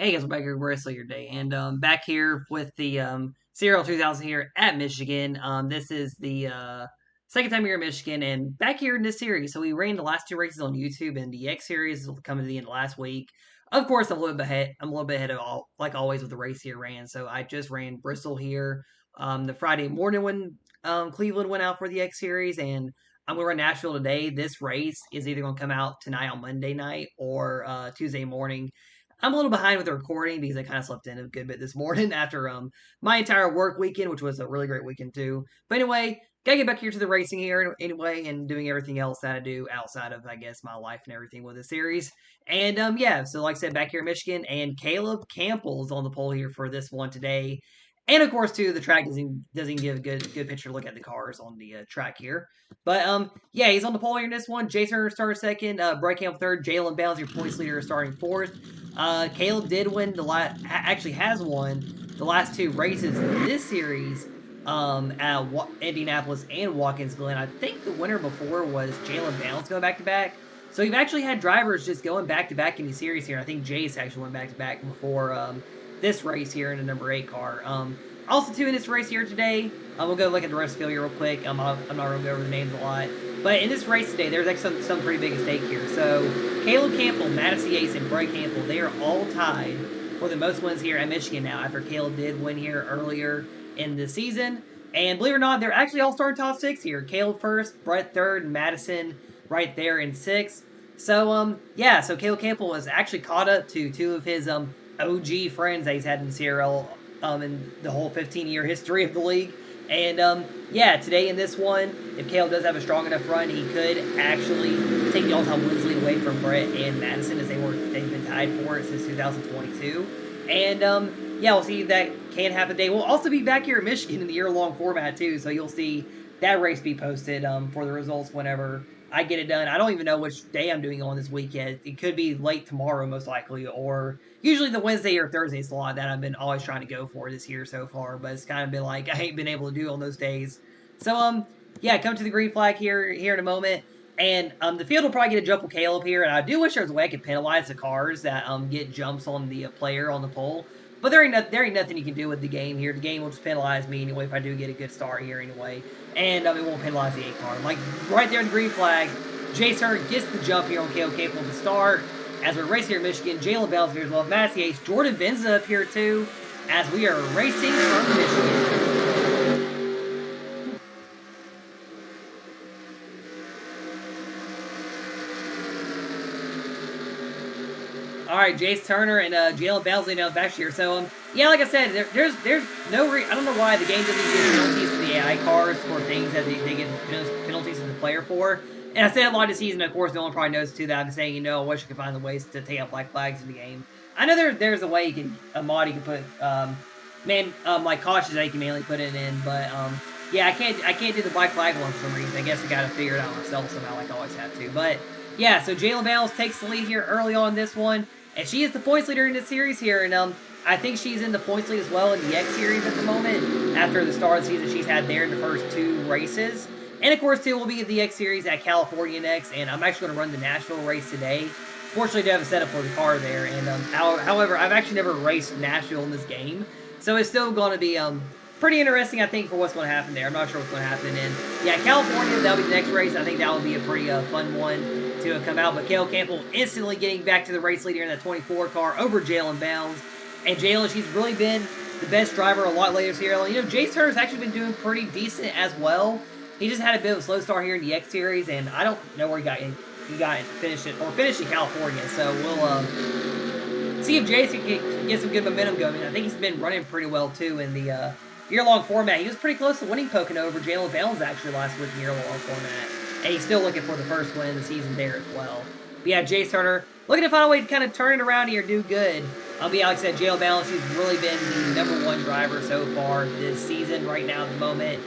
Hey guys, we're back here with Wrestler Your Day, and back here with the CRL2000 here at Michigan. This is the second time here in Michigan, and back here in this series. So we ran the last two races on YouTube, and the X series will come to the end last week. Of course, I'm a little bit ahead. I'm a little bit ahead of all, like always with the race here ran. So I just ran Bristol here, the Friday morning when Cleveland went out for the X series, and I'm gonna run Nashville today. This race is either gonna come out tonight on Monday night or Tuesday morning. I'm a little behind with the recording because I kind of slept in a good bit this morning after my entire work weekend, which was a really great weekend too. But anyway, gotta get back here to the racing here anyway, and doing everything else that I do outside of I guess my life and everything with the series. And yeah, so like I said, back here in Michigan, and Caleb Campbell is on the pole here for this one today. And of course, too, the track doesn't give a good picture look at the cars on the track here. But yeah, he's on the pole here in this one. Jason Turner started second, Bryce Campbell third, Jalen Bounds, your points leader, starting fourth. Caleb did win actually has won the last two races in this series at Indianapolis and Watkins Glen. I think the winner before was Jalen Bounds going back to back. So we've actually had drivers just going back to back in the series here. I think Jace actually went back to back before this race here in the number 8 car. Also, too, in this race here today, we'll go look at the rest of the field here real quick. I'm not going to go over the names a lot. But in this race today, there's actually some pretty big at stake here. So, Caleb Campbell, Madison Yates, and Bryce Campbell, they are all tied for the most wins here at Michigan now after Caleb did win here earlier in the season. And believe it or not, they're actually all starting top 6 here. Caleb first, Brett third, and Madison right there in 6th. So, yeah, so Caleb Campbell was actually caught up to two of his OG friends that he's had in the CRL in the whole 15-year history of the league. And yeah, today in this one, if Caleb does have a strong enough run, he could actually take the all-time wins lead away from Brett and Madison as they've been tied for it since 2022. And yeah, we'll see if that can happen today. We'll also be back here in Michigan in the year-long format too, so you'll see that race be posted for the results whenever I get it done. I don't even know which day I'm doing on this weekend. It could be late tomorrow, most likely, or usually the Wednesday or Thursday slot that I've been always trying to go for this year so far. But it's kind of been like I ain't been able to do on those days. So yeah, come to the green flag here in a moment. And the field will probably get a jump with Caleb here, and I do wish there was a way I could penalize the cars that get jumps on the player on the pole. But there ain't nothing you can do with the game here. The game will just penalize me anyway if I do get a good start here anyway. And it won't penalize the 8 car. Like, right there in the green flag, Jace Turner gets the jump here on Caleb Campbell to start. As we're racing here in Michigan, Jalen Bell's here as well. Matthew Yates, Jordan Benza up here too, as we are racing from Michigan. All right, Jace Turner and Jalen Bousley now back here. So, yeah, like I said, there's no I don't know why the game doesn't give penalties to the AI cars for things that they get penalties to the player for. And I said a lot of the season, of course, no one probably knows too that I'm saying, I wish I could find the ways to take out black flags in the game. I know there's a way a mod you can put, like cautious that you can manually put it in, but yeah, I can't do the black flag one for some reason. I guess I got to figure it out myself somehow, like I always have to. But yeah, so Jalen Bowles takes the lead here early on this one. And she is the points leader in this series here, and I think she's in the points lead as well in the X Series at the moment, after the start of the season she's had there in the first 2 races. And of course, too, we'll be at the X Series at California next, and I'm actually going to run the Nashville race today. Fortunately, I do have a setup for the car there, and however, I've actually never raced Nashville in this game, so it's still going to be pretty interesting, I think, for what's going to happen there. I'm not sure what's going to happen. And yeah, California, that'll be the next race. I think that will be a pretty fun one to come out. But Caleb Campbell instantly getting back to the race leader in that 24 car over Jalen Bounds. And Jalen, she's really been the best driver a lot later this year. Jace Turner's actually been doing pretty decent as well. He just had a bit of a slow start here in the X Series, and I don't know where he got finished in California. So we'll see if Jace can get some good momentum going. I think he's been running pretty well too in the year-long format. He was pretty close to winning Pocono over Jalen Bounds actually last week in year-long format. And he's still looking for the first win of the season there as well. But yeah, Jace Turner looking to find a way to kind of turn it around here and do good. But yeah, like I said, Jalen Bounds, he's really been the #1 driver so far this season right now at the moment.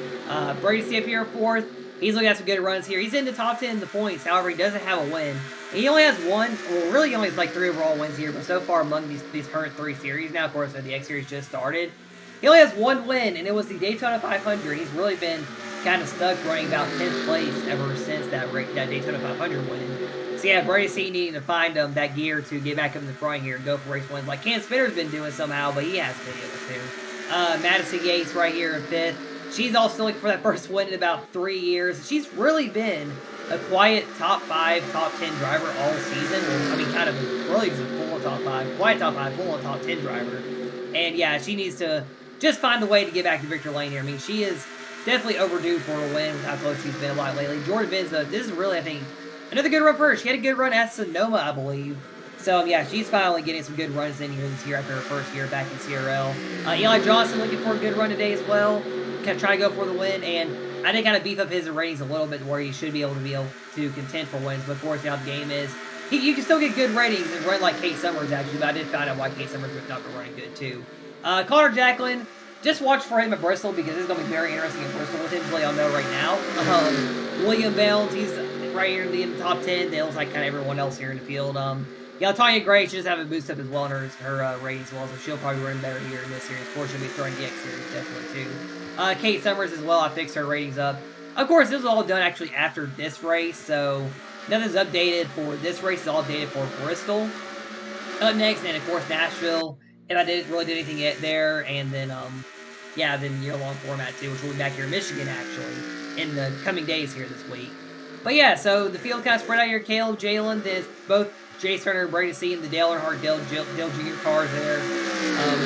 Brady Stiff here 4th. He's looking at some good runs here. He's in the top 10 in the points. However, he doesn't have a win. He only has one, well, really only has like 3 overall wins here, but so far among these current 3 series now, of course, the X Series just started. He only has 1 win, and it was the Daytona 500. He's really been kind of stuck running about 10th place ever since that Daytona 500 win. So yeah, Brady C needing to find that gear to get back up in the front here and go for race wins like Cam Spinner's been doing somehow, but he has been able to. Madison Yates right here in 5th. She's also looking for that first win in about 3 years. She's really been a quiet top 5, top 10 driver all season. I mean, kind of really just a full top 5, quiet top 5, full on top 10 driver. And yeah, she needs to just find the way to get back to victory lane here. I mean, she is definitely overdue for a win with how close she's been a lot lately. Jordan Benza, this is really, I think, another good run for her. She had a good run at Sonoma, I believe. So, yeah, she's finally getting some good runs in here this year after her first year back in CRL. Eli Johnson looking for a good run today as well. Kind of trying to go for the win, and I think kind of beef up his ratings a little bit where he should be able to contend for wins. But, of course, you know how the game is. You can still get good ratings and run like Kate Summers, actually, but I did find out why Kate Summers would not be running good, too. Connor Jacqueline, just watch for him at Bristol because it's going to be very interesting at Bristol. Potentially, I'll know right now. William Bounds, he's right here in the top 10. They look like kind of everyone else here in the field. Yeah, Tanya Gray, she just have a boost up as well in her ratings as well, so she'll probably run better here in this series. Of course, she'll be throwing the X series definitely too. Kate Summers as well, I fixed her ratings up. Of course, this was all done actually after this race, so nothing's updated for this race. It's all updated for Bristol. Up next, and of course Nashville. If I didn't really do anything yet there, and then yeah, then year-long format too, which will be back here in Michigan actually in the coming days here this week. But yeah, so the field kind of spread out here. Caleb, Jalen, there's both Jace Turner, Brady C, and the Dale Earnhardt Dale Jr. cars there,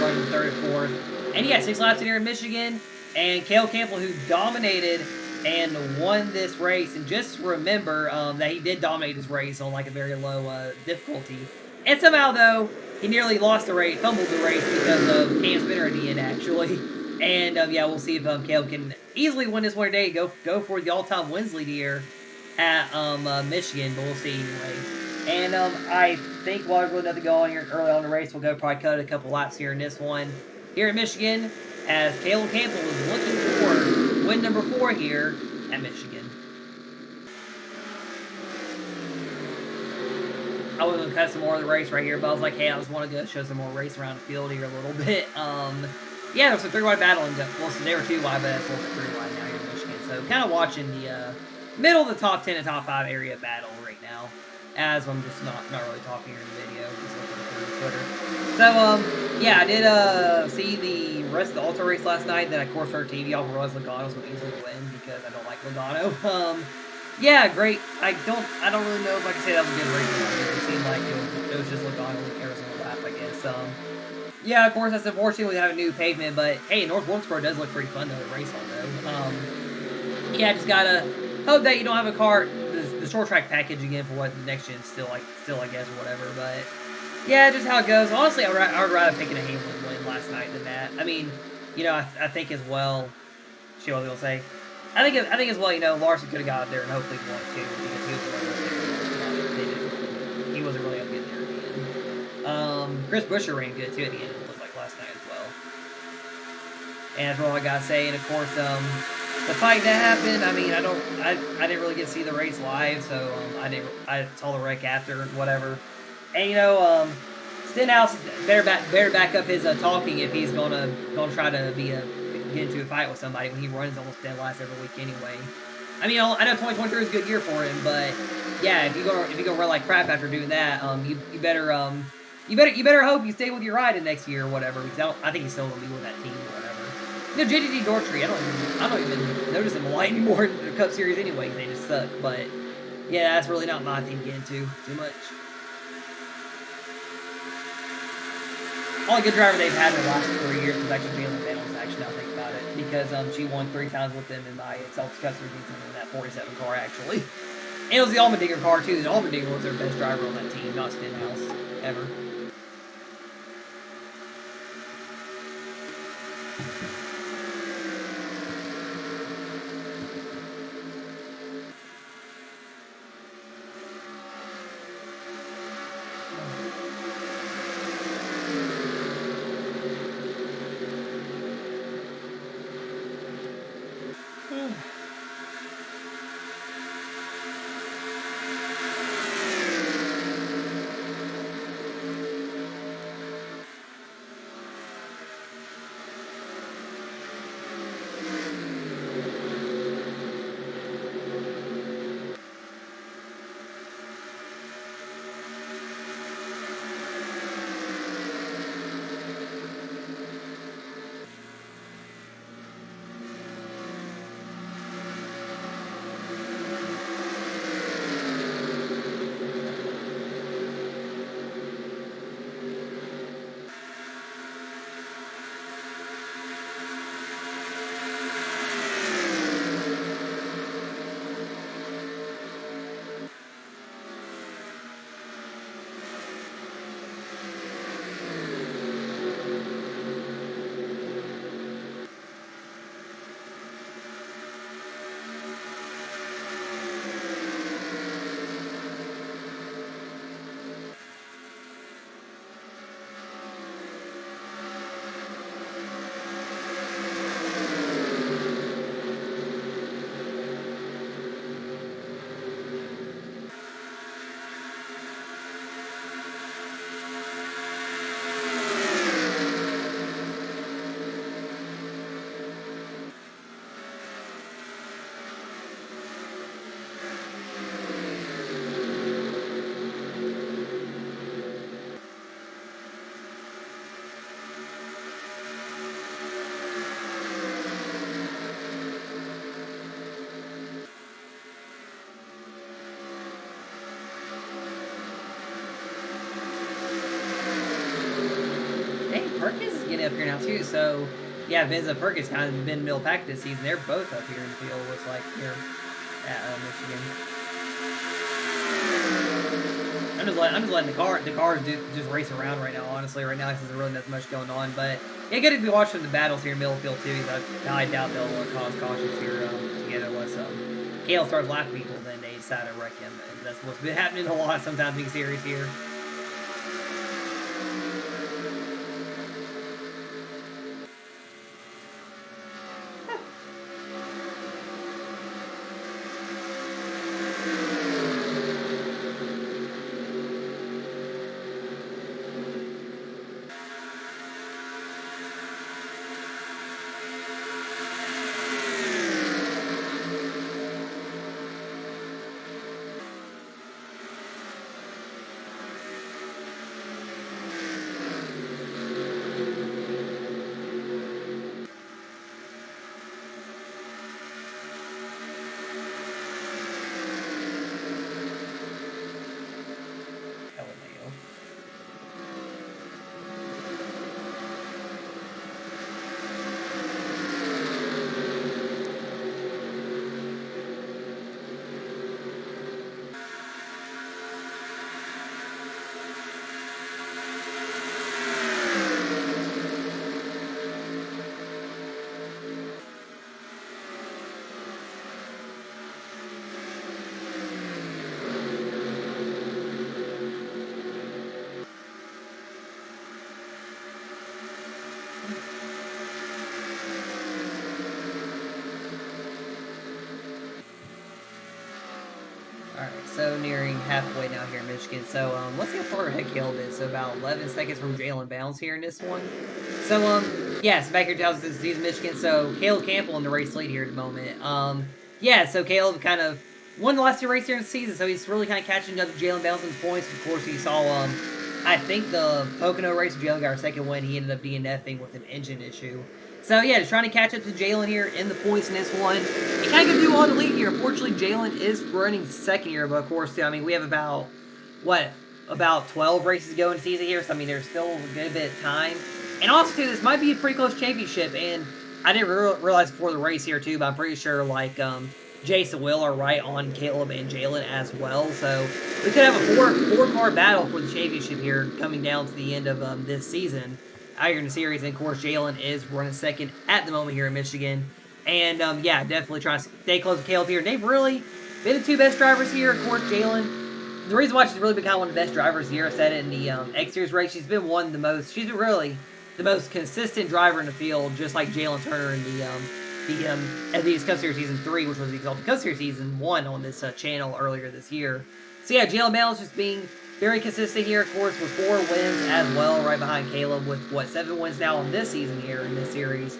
running 3rd and 4th. And yeah, 6 laps in here in Michigan. And Cale Campbell, who dominated and won this race. And just remember that he did dominate this race on like a very low difficulty. And somehow, though, he nearly lost the race, fumbled the race because of Cam Spinner at the end, actually. And yeah, we'll see if Caleb can easily win this one today. Go for the all-time wins lead here at Michigan, but we'll see anyway. And I think while there's really nothing going here early on in the race, we'll go probably cut a couple laps here in this one. Here in Michigan, as Caleb Campbell is looking for win number 4 here at Michigan. I was going to cut some more of the race right here, but I was like, hey, I just want to go show some more race around the field here a little bit. Yeah, there was a 3-wide battle, and well, so they were 2-wide, but it's 3-wide now here in Michigan. So kind of watching the middle of the top 10 and top 5 area battle right now, as I'm just not really talking here in the video, just looking through Twitter. So, yeah, I did see the rest of the Ultra race last night. Then, of course, our TV off Royce Logano's going to easily win because I don't like Logano. Yeah, great. I don't really know if I can say that was a good race. It seemed like it was just Logano in every single lap, I guess. Yeah, of course, that's unfortunate we have a new pavement, but hey, North Wilkesboro does look pretty fun to race on, though. Yeah, just gotta hope that you don't have a car, the short track package again for what the next gen still, I guess, or whatever, but yeah, just how it goes. Honestly, I would rather pick a Hamlin win last night than that. I mean, you know, I think as well, what was I gonna say? I think as well, you know, Larson could have got out there and hopefully won it too because he was there. He wasn't really up getting there at the end. Chris Buescher ran good too at the end. It looked like last night as well. And that's all I gotta say. And of course, the fight that happened. I mean, I didn't really get to see the race live, so I saw the wreck after and whatever. And you know, Stenhouse better back up his talking if he's gonna try to get into a fight with somebody when he runs almost dead last every week anyway. I mean, I know 2023 is a good year for him, but yeah, if you go run like crap after doing that, you better hope you stay with your ride in next year or whatever. Because I think he's still gonna be with that team or whatever. You know, JDD Dortry, I don't even notice him a lot anymore in the Cup Series anyway. They just suck, but yeah, that's really not my team to get into too much. Only good driver they've had in the last 3 years was actually Jalen Reynolds, actually, now I think about it. Because she won 3 times with them in my self-custody season in that 47 car, actually. And it was the Allmendinger car, too. The Allmendinger was their best driver on that team, not Stenhouse, ever. Perkins is getting up here now too. So yeah, Benza Perkins kind of been middle pack this season. They're both up here in the field. Looks like here at Michigan. I'm just letting the cars just race around right now. Honestly, right now there's really not much going on, but yeah, good to be watching the battles here in middle field too. I doubt they'll cause cautions here together unless Kale starts lapping people, then they decide to wreck him, and that's what's been happening a lot sometimes in series here. Alright, so nearing halfway now here in Michigan. So, let's see how far ahead Caleb is. So, about 11 seconds from Jalen Bounds here in this one. So, yes, back here tells us he's Michigan. So, Caleb Campbell in the race lead here at the moment. Yeah, so Caleb kind of won the last two races here in the season. So, he's really kind of catching up to Jalen Bounds in points. Of course, he saw, I think the Pocono race, Jalen got our second win. He ended up DNFing with an engine issue. So, yeah, just trying to catch up to Jalen here in the points in this one. He kind of can do all the lead here. Unfortunately, Jalen is running second here, but of course, I mean, we have about 12 races to go in the season here, so I mean, there's still a good bit of time. And also, too, this might be a pretty close championship, and I didn't realize before the race here, too, but I'm pretty sure, like, Jason Will are right on Caleb and Jalen as well, so we could have a four-car battle for the championship here coming down to the end of this season out here in the series. And of course, Jalen is running second at the moment here in Michigan. And yeah, definitely trying to stay close to Caleb here. They've really been the two best drivers here. Of course, Jalen, the reason why she's really become one of the best drivers here, I said it in the X Series race, she's been she's been really the most consistent driver in the field, just like Jalen Turner in the Adidas Cup Series Season 3, which was the Exalted Cup Series Season 1 on this channel earlier this year. So yeah, Jalen Bell is just being very consistent here, of course, with 4 wins as well, right behind Caleb with, 7 wins now in this season here in this series.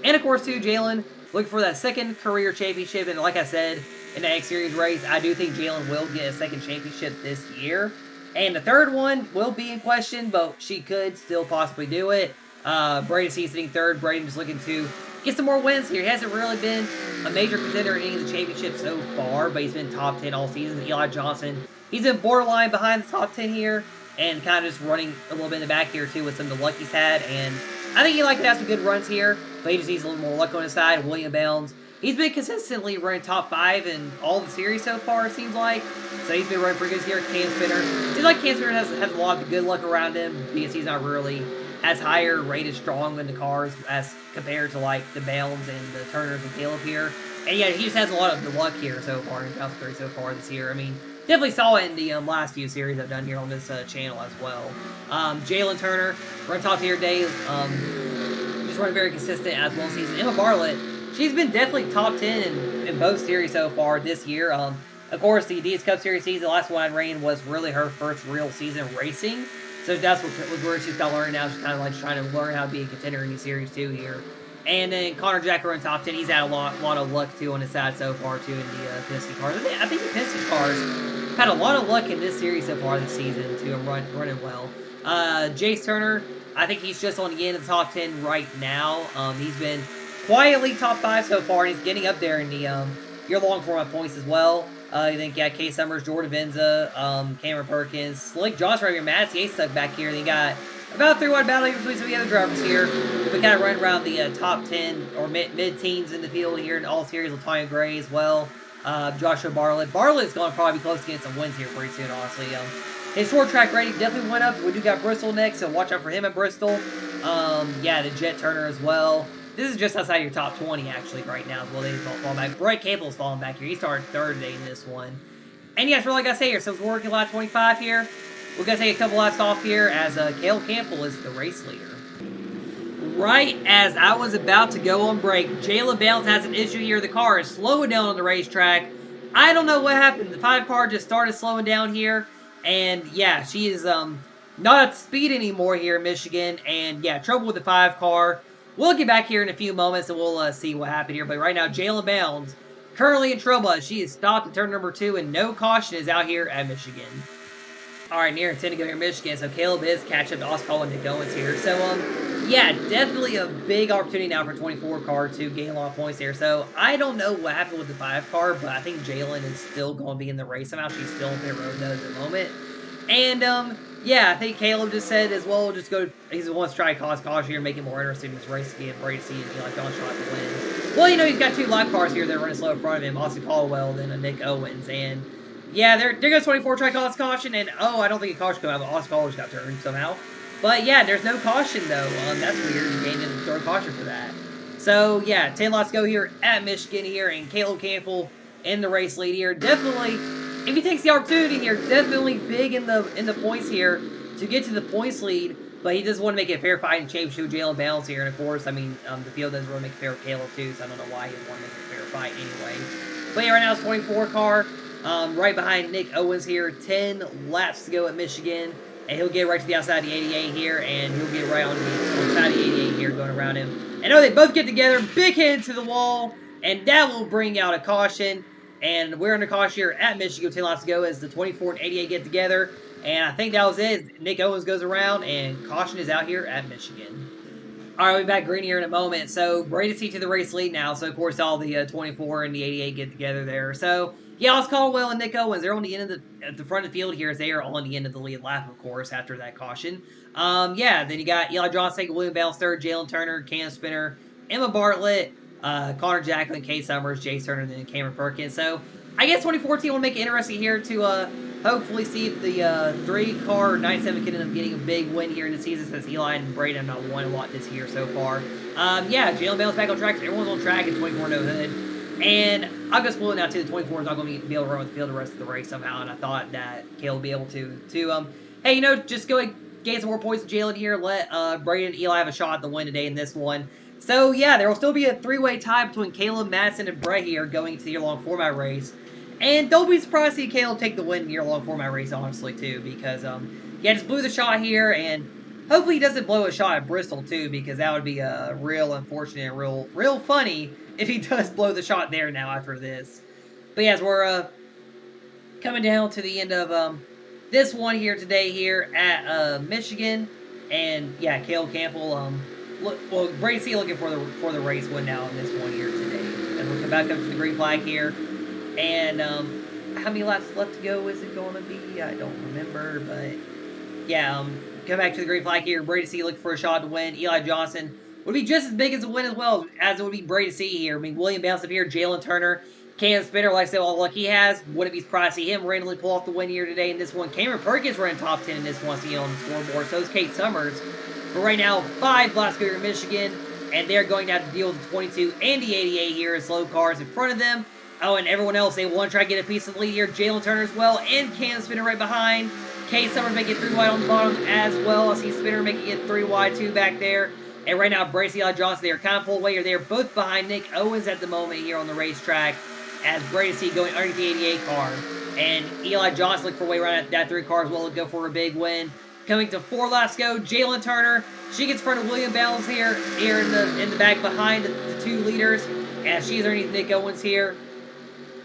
And, of course, too, Jalen looking for that second career championship. And like I said, in the X Series race, I do think Jalen will get a second championship this year. And the third one will be in question, but she could still possibly do it. Braden C's sitting third. Braden just looking to get some more wins here. He hasn't really been a major contender in any of the championships so far, but he's been top 10 all season. Eli Johnson, he's in borderline behind the top 10 here, and kind of just running a little bit in the back here, too, with some of the luck he's had. And I think Eli could have some good runs here, but he just needs a little more luck on his side. William Bounds, he's been consistently running top 5 in all the series so far, it seems like. So he's been running pretty good here. Cam Spinner, seems like Cam Spinner has a lot of good luck around him, because he's not really as higher rated strong in the cars as compared to like the Bounds and the Turners and Caleb here. And yeah, he just has a lot of the luck here so far in South 3 so far this year. I mean, definitely saw it in the last few series I've done here on this channel as well. Jalen Turner, run top tier days, just running very consistent as well season. Emma Bartlett, she's been definitely top 10 in both series so far this year. Of course, the Adidas Cup Series season, the last one I ran was really her first real season racing. So that's where she's got to learn now. She's kind of like trying to learn how to be a contender in these series too here. And then Connor Jack running top 10. He's had a lot of luck too on his side so far too in the Penske cars. I think the Penske cars had a lot of luck in this series so far this season too. And running well. Jace Turner, I think he's just on the end of the top 10 right now. He's been quietly top 5 so far, and he's getting up there in the year-long format points as well. I think, yeah, Kay Summers, Jordan Venza, Cameron Perkins, Slick Johnson right here, Matt Yates stuck back here. Then you got about 3-wide battle here between some of the other drivers here. We kind of run around the top 10 or mid-teens in the field here in all series. Latonya Gray as well. Joshua Bartlett. Bartlett's going to probably be close to getting some wins here pretty soon, honestly. His short track rating definitely went up. We do got Bristol next, so watch out for him at Bristol. Yeah, the Jet Turner as well. This is just outside your top 20, actually, right now. Well, they fall back. Brett Campbell's falling back here. He started third today in this one. And yeah, that's all I got to say here. So we're working lap 25 here. We're going to take a couple laps off here as Cale Campbell is the race leader. Right as I was about to go on break, Jayla Bales has an issue here. The car is slowing down on the racetrack. I don't know what happened. The 5 car just started slowing down here. And yeah, she is not at speed anymore here in Michigan. And yeah, trouble with the 5 car. We'll get back here in a few moments and we'll see what happened here. But right now, Jayla Bales currently in trouble. She is stopped at turn number 2 and no caution is out here at Michigan. Alright, near 10 to go here in Michigan. So Caleb is catching up to Oscar and Nick Owens here. So, yeah, definitely a big opportunity now for 24 car to gain a lot of points here. So, I don't know what happened with the 5 car, but I think Jalen is still going to be in the race somehow. She's still in pit road though at the moment. And, yeah, I think Caleb just said as well, just go, he wants to try to cause caution here and make it more interesting in this race to get Brady and like John Shot to win. Well, you know, he's got 2 live cars here that are running slow in front of him, Austin Caldwell and Nick Owens. And yeah, there goes 24, try to cause caution, and I don't think a caution came out, but Austin Caldwell got turned somehow. But yeah, there's no caution though. That's weird. You gained a third caution for that. So yeah, 10 laps go here at Michigan here, and Caleb Campbell in the race lead here. Definitely, if he takes the opportunity here, definitely big in the points here to get to the points lead. But he does want to make it a fair fight and championship with Jalen Bales here. And of course, I mean, the field doesn't really make it fair with Caleb too, so I don't know why he would want to make it a fair fight anyway. But yeah, right now it's 24 car. Right behind Nick Owens here. 10 laps to go at Michigan. And he'll get right to the outside of the 88 here. And he'll get right on the side of the 88 here going around him. And they both get together. Big hit into the wall. And that will bring out a caution. And we're under caution here at Michigan. 10 laps to go as the 24 and 88 get together. And I think that was it. Nick Owens goes around. And caution is out here at Michigan. Alright, we'll be back green here in a moment. So, Brady C to the race lead now. So, of course, all the 24 and the 88 get together there. So, yeah, Oz Caldwell and Nick Owens, they're on the end of at the front of the field here as they are on the end of the lead lap, of course, after that caution. Yeah, then you got Eli Johnson, William Bales third, Jalen Turner, Cam Spinner, Emma Bartlett, Connor Jacklin, Kate Summers, Jay Turner, and then Cameron Perkins. So, I guess 2014 will make it interesting here to hopefully see if the 3-car 97 can end up getting a big win here in the season since Eli and Brady have not won a lot this year so far. Yeah, Jalen Bales back on track. So everyone's on track in 24 no hood. And I'll just spoil it now too. The 24 is not going to be able to run with the field the rest of the race somehow. And I thought that Caleb would be able to hey, you know, just go and gain some more points with Jalen here. Let Brady and Eli have a shot at the win today in this one. So, yeah, there will still be a 3-way tie between Caleb, Madison, and Brett here going into the year-long format race. And don't be surprised to see Caleb take the win in the year-long format race, honestly, too. Because, yeah, just blew the shot here. And hopefully he doesn't blow a shot at Bristol, too. Because that would be real unfortunate and real funny if he does blow the shot there now after this. But, yeah, as we're coming down to the end of this one here today here at Michigan. And, yeah, Caleb Campbell, Brady C looking for the race win now in this one here today. As we're back up to the green flag here. And how many laps left to go is it going to be? I don't remember, but yeah, come back to the green flag here. Brady C looking for a shot to win. Eli Johnson would be just as big as a win as well as it would be Brady C here. I mean, William Bounce up here, Jalen Turner, Cam Spinner, like I said, all the luck he has. Wouldn't be surprised to see him randomly pull off the win here today in this one. Cameron Perkins running top 10 in this one, seeing on the scoreboard. So is Kate Summers. But right now, 5 laps go here in Michigan, and they're going to have to deal with the 22 and the 88 here as slow cars in front of them. Oh, and everyone else, they want to try to get a piece of the lead here. Jalen Turner as well, and Cam Spinner right behind. Kate Summers making it 3 wide on the bottom as well. I see Spinner making it 3 wide too back there. And right now, Brady Eli Johnson, they are kind of pulled away here. They are both behind Nick Owens at the moment here on the racetrack as Brady C going underneath the 88 car. And Eli Johnson looking for a way around that 3 car as well to go for a big win. Coming to 4 laps go, Jalen Turner. She gets in front of William Bales here in the back behind the 2 leaders as she's underneath Nick Owens here.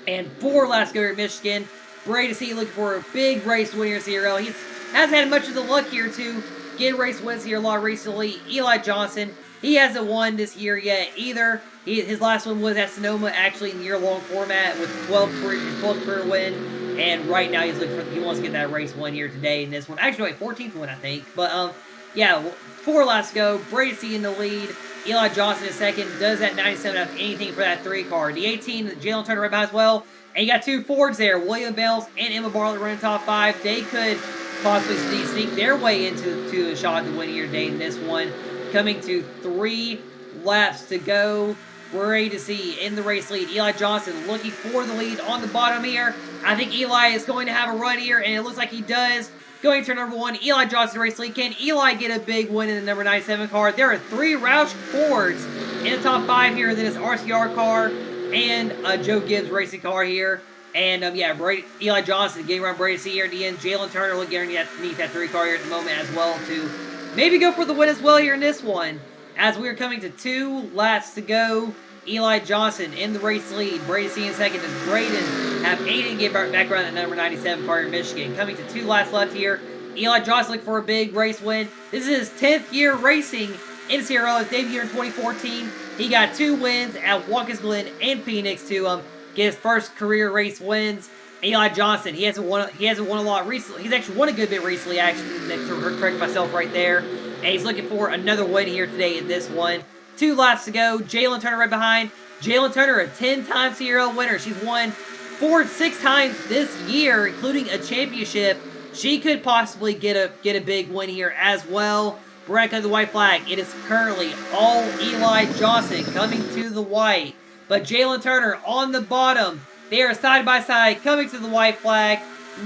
And 4 laps go here in Michigan. Brady C looking for a big race win here in CRL. He hasn't had much of the luck here to get race wins here a lot recently. Eli Johnson, he hasn't won this year yet either. His last one was at Sonoma, actually in the year-long format with 12th career win. And right now he wants to get that race win here today in this one. Actually, wait, 14th win, I think. But yeah, 4 laps to go. Brady C in the lead. Eli Johnson in second. Does that 97 have anything for that 3 car? The 18, Jalen Turner right behind as well. And you got 2 Fords there. William Bells and Emma Bartlett running top 5. They could possibly sneak their way into a shot to win here today in this one. Coming to 3 laps to go. We're ready to see in the race lead. Eli Johnson looking for the lead on the bottom here. I think Eli is going to have a run here, and it looks like he does. Going to number 1, Eli Johnson race lead. Can Eli get a big win in the number 97 car? There are 3 Roush Fords in the top 5 here. Then it's RCR car and a Joe Gibbs racing car here. And, yeah, Eli Johnson getting around Brady C here at the end. Jalen Turner looking underneath that 3 car here at the moment as well to maybe go for the win as well here in this one. As we are coming to 2 laps to go, Eli Johnson in the race lead. Brady C in second. Does Braden have Aiden get back around the number 97 car in Michigan? Coming to 2 laps left here. Eli Johnson looking for a big race win. This is his 10th year racing in CRL. His debut in 2014. He got 2 wins at Watkins Glen and Phoenix to get his first career race wins. Eli Johnson, he hasn't won a lot recently. He's actually won a good bit recently, actually, to correct myself right there. And he's looking for another win here today in this one. 2 laps to go. Jalen Turner right behind. Jalen Turner, a 10-time CRL winner. She's won 6 times this year, including a championship. She could possibly get a big win here as well. Back of the white flag. It is currently all Eli Johnson coming to the white. But Jalen Turner on the bottom. They are side by side coming to the white flag.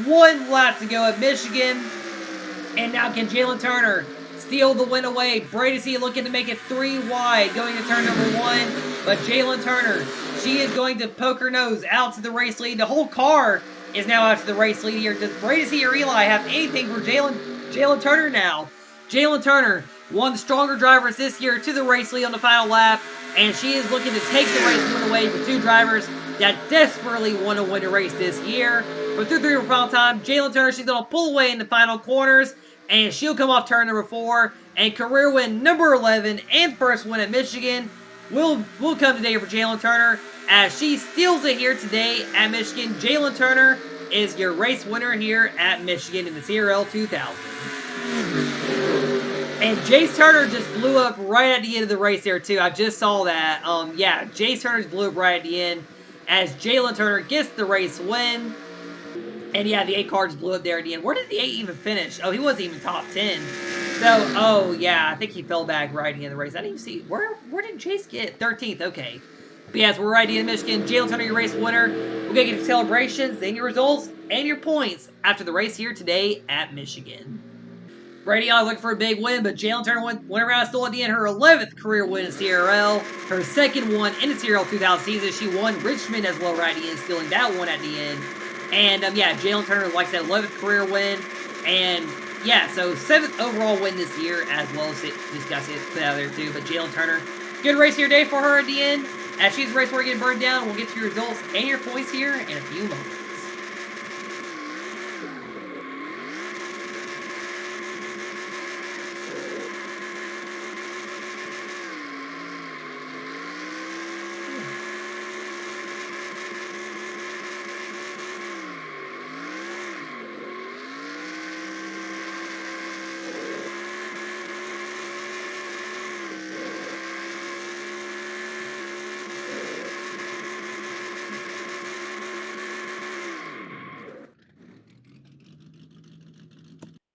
1 lap to go at Michigan. And now can Jalen Turner steal the win away? Brady C looking to make it 3 wide going to turn number 1. But Jalen Turner, she is going to poke her nose out to the race lead. The whole car is now out to the race lead here. Does Brady C or Eli have anything for Jalen Turner now? Jalen Turner, one of the stronger drivers this year, to the race lead on the final lap. And she is looking to take the race win away for 2 drivers that desperately want to win a race this year. But through 3 for final time, Jalen Turner, she's going to pull away in the final corners. And she'll come off turn number 4. And career win number 11 and first win at Michigan will come today for Jalen Turner. As she steals it here today at Michigan. Jalen Turner is your race winner here at Michigan in the CRL2000. And Jace Turner just blew up right at the end of the race there, too. I just saw that. Yeah, Jace Turner just blew up right at the end as Jalen Turner gets the race win. And, yeah, the 8 car just blew up there at the end. Where did the 8 even finish? Oh, he wasn't even top 10. So, oh, yeah, I think he fell back right at the end of the race. I didn't even see. Where did Jace get? 13th, okay. But, yes, we're right at the end of Michigan. Jalen Turner, your race winner. We're going to get your celebrations, then your results, and your points after the race here today at Michigan. Brady looking for a big win, but Jalen Turner went around still at the end. Her 11th career win in CRL. Her 2nd one in the CRL 2000 season. She won Richmond as well right at the end, stealing that one at the end. And, yeah, Jalen Turner, like I said, 11th career win. And, yeah, so 7th overall win this year as well. Just got to put out there, too. But Jalen Turner, good race here today for her at the end. As she's the race we're getting burned down, we'll get to your results and your points here in a few moments.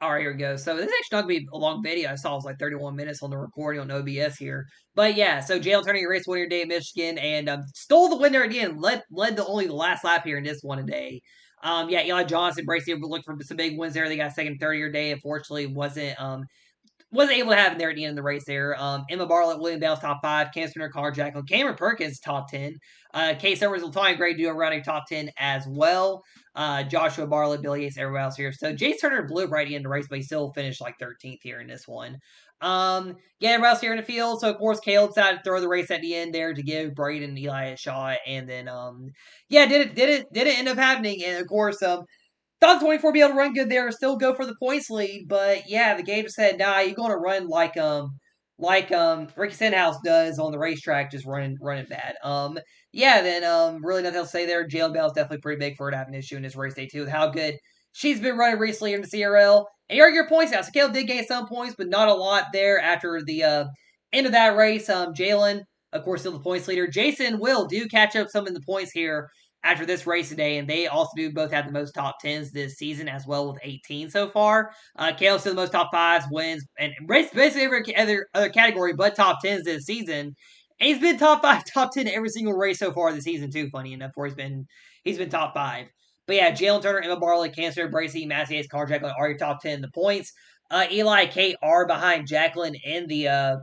All right, here we go. So this is actually not going to be a long video. I saw it was like 31 minutes on the recording on OBS here. But yeah, so Jalen Turner, your race winner today in Michigan, and stole the win there again. Led only the last lap here in this one today. Yeah, Eli Johnson, Bracy were looking for some big wins there. They got second, third year day. Unfortunately, wasn't able to have him there at the end of the race there. Emma Bartlett, William Bell's top 5. Cam Spinner, Connor Jacklin, Cameron Perkins top 10. Case Summers, Latonya Gray do around a top 10 as well. Joshua Bartlett, Billy Yates, everybody else here. So Jace Turner blew right in the race, but he still finished like 13th here in this one. Yeah, everybody else here in the field. So of course Caleb decided to throw the race at the end there to give Braden and Eli a shot, and then yeah, did it end up happening, and of course thought the 24 be able to run good there, still go for the points lead, but yeah, the game just said, nah, you're going to run like Ricky Stenhouse does on the racetrack, just running bad. Yeah, then really nothing else to say there. Jalen Bell is definitely pretty big for her to have an issue in this race day too, with how good she's been running recently in the CRL. And you are your points out. So Caleb did gain some points, but not a lot there after the end of that race. Jalen, of course, still the points leader. Jason and Will do catch up some in the points here after this race today, and they also do both have the most top 10s this season as well with 18 so far. Caleb's still the most top 5s, wins, and basically every other category but top 10s this season. And he's been top 5, top 10 every single race so far this season too, funny enough, where he's been top 5. But yeah, Jalen Turner, Emma Barley, Cancer, Bracey, Massey, Carl Jacqueline are your top 10 in the points. Eli and Kate are behind Jacqueline in the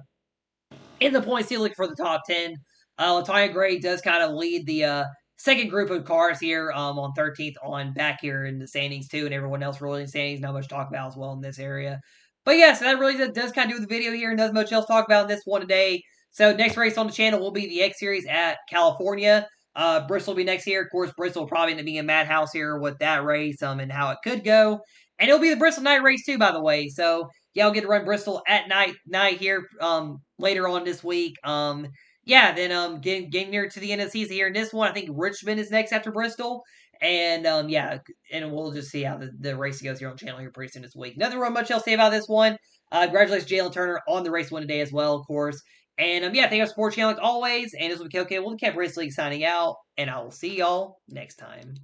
points looking for the top 10. Latonya Gray does kind of lead the second group of cars here on 13th on back here in the standings too, and everyone else really in the standings. Not much to talk about as well in this area. But yeah, so that really does kind of do the video here. Nothing much else to talk about in this one today. So next race on the channel will be the X Series at California. Bristol will be next here. Of course, Bristol will probably end up being a madhouse here with that race and how it could go. And it'll be the Bristol night race too, by the way. So yeah, I'll get to run Bristol at night here later on this week. Yeah, then getting near to the end of the season here in this one, I think Richmond is next after Bristol. And yeah, and we'll just see how the race goes here on the channel here pretty soon this week. Nothing really much else to say about this one. Congratulations, Jalen Turner, on the race win today as well, of course. And yeah, thank you for sports channel like always. And this will be okay. We'll keep Race League signing out, and I will see y'all next time.